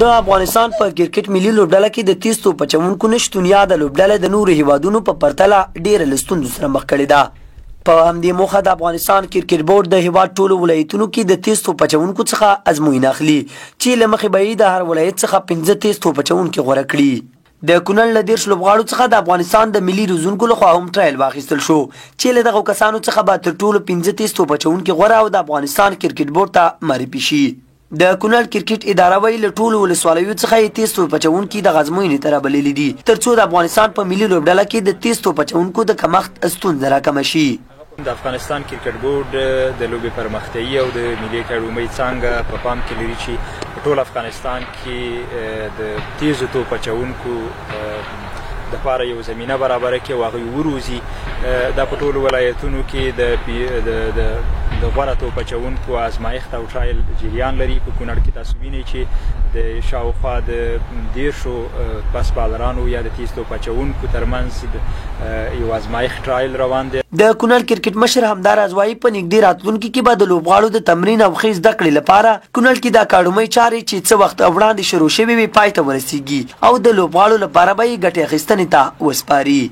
د افغانستان په کرکټ ملي لوبډله کې د 30 توپ اچوونکو نشتون یا د لوبډلې د نورو هیوادونو په پرتله ډېره له ستونزو سره مخ کړې ده. په همدې موخه د افغانستان کرکټ بورډ د هیواد ټولو ولایتونو کې د 30 توپ اچوونکو څخه ازموینه اخلي چې له مخې به یې د هر ولایت څخه 15 توپ اچوونکي غوره کړي. د کونړ له 10 لوبغاړو څخه د افغانستان د ملي روزونکو لخوا هم ټرایل واخیستل شو چې له دغو کسانو څخه به تر ټولو 15 توپ اچوونکي غوره او د افغانستان کرکټ بورډ ته معرفي شي. د کونړ کرکټ اداره وایي له ټولو ولسوالیو څخه یې 30 توپ اچوونکي د ازموینې ته رابللي دي ترڅو د افغانستان په ملي لوبډله کې د 30 توپ اچوونکو د کمښت ستونزه راکمه شي. د افغانستان کرکټ بورډ د لوبې پرمختیايي او د ملي اکاډمۍ څانګه په پام کې لري چې په ټول افغانستان کې د تیزو توپ اچوونکو دپاره یو زمینه برابره کړي او هغوی وروزي. دا په ټولو ولایتونو کې د غوره توپ اچوونکو ازمایښت او ټرایل جریان لري. په کونړ کې تاسو وینئ چې د شاوخوا د 10 پس بالرانو یا د 30 توپ اچوونکو ترمنځ یو ازمایښت ټرایل روان دی. د کونړ کرکټ مشر همداراز وایي په نږدې راتلونکي کې به د لوبغاړو د تمرین او ښې زده کړې لپاره کونړ کې د اکاډمۍ چارې چې څه وخت وړاندې شروع شوې وي پای ته ورسیږي او د لوبغاړو لپاره به یې ګټې اخیستنې ته وسپاري.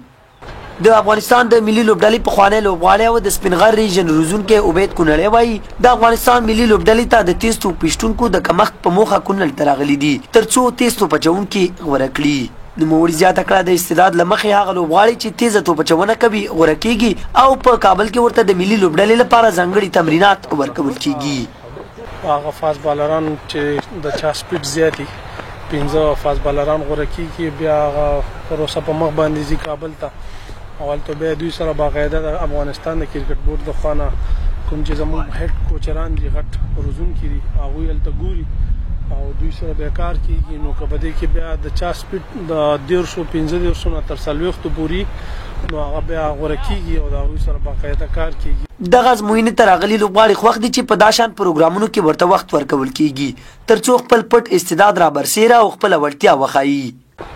د افغانستان د ملي لوبډلې پخوانی لوبغاړی او د سپین غر ریجن روزونکی عبید کونړی وایي د افغانستان ملي لوبډلې ته د 30 توپ ویشتونکو د کمښت په موخه کونړ ته راغلي دي ترڅو 30 توپ اچوونکي غوره کړي. نوموړي زیاته کړه د استعداد له مخې هغه لوبغاړي چې تیزه توپ اچونه کوي غوره کیږي او په کابل کې ورته د ملي لوبډلې لپاره ځانګړي تمرینات ورکول کیږي. هغه فاست بالران چې د چا سپیډ زیات وي 15 فاست بالران غوره کیږي بیا هغه پروسه په مخ باندې ځي کابل ته اول ته بیا دوی سره باقاعده د افغانستان د کرکټ بورډ د خوا نه کوم چې زموږ هیډ کوچران دي غټ روزونکي دي هغوی هلته ګوري او دوی سره بیا کار کیږي. نو که په دې کې بیا د چا سپیډ د 15 نه تر 40 پورې نو هغه بیا غوره کیږي او د هغوی سره باقاعده کار کیږي. دغه ازموینې ته راغلي لوبغاړي خوښ دي چې په دا شان پروګرامونو کې ورته وخت ورکول کیږي ترڅو خپل پټ استعداد رابرسیره او خپله وړتیا وښایي.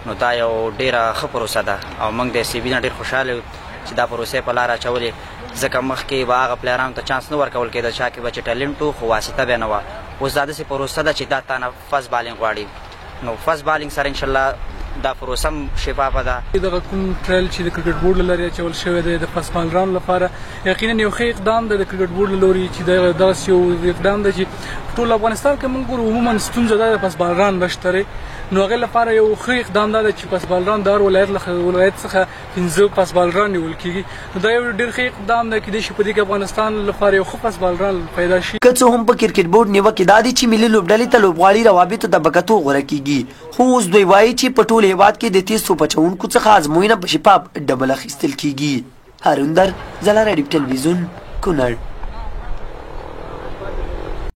نو دا یو ډیره ښه پروسه ده او موږ د سی بي نه ډېر خوشحاله یو چې دا پروسې په لاره اچولې ځکه مخکې به هغه پلیرانو ته چانس نه ورکول کېده چا کې به چې ټالنټ و خو واسطه بیا نه وه. اوس دا داسې پروسه ده چې دا تا نه فست بالینګ غواړي نو فست بالینګ سره انشاءالله دا پروسه هم شفافه ده. دغه کوم ټرایل چې د کرکټ بورډ له لارې اچول شوی دی د فست بالرانو لپاره یقینا یو ښه اقدام دی د کرکټ بورډ له لورې چې دغسې یو اقدام دی چې ټول افغانستان کې موږ ګورو عموما ستونزه دا د فست بالران نشته دی نو هغې لپاره یو ښه اقدام دا دی چې فست بالران د هر ولایت څخه 15 فست بالران نیول کېږي نو دا یو ډېر ښه اقدام دی کیدای شي په دې کې افغانستان لپاره یو ښه فست بالران پیدا شي. که څه هم په کرکټ بورډ نیوکې دا دي چې ملي لوبډلې ته لوبغاړي روابطو ته په کتو غوره کیږي خو اوس دوی وایي چې په ټول هیواد کې د 30 توپ اچوونکو څخه ازموینه په شفاف ډول اخیستل کیږي. هارون در، ځلا راډیو ټلویزیون، کونړ.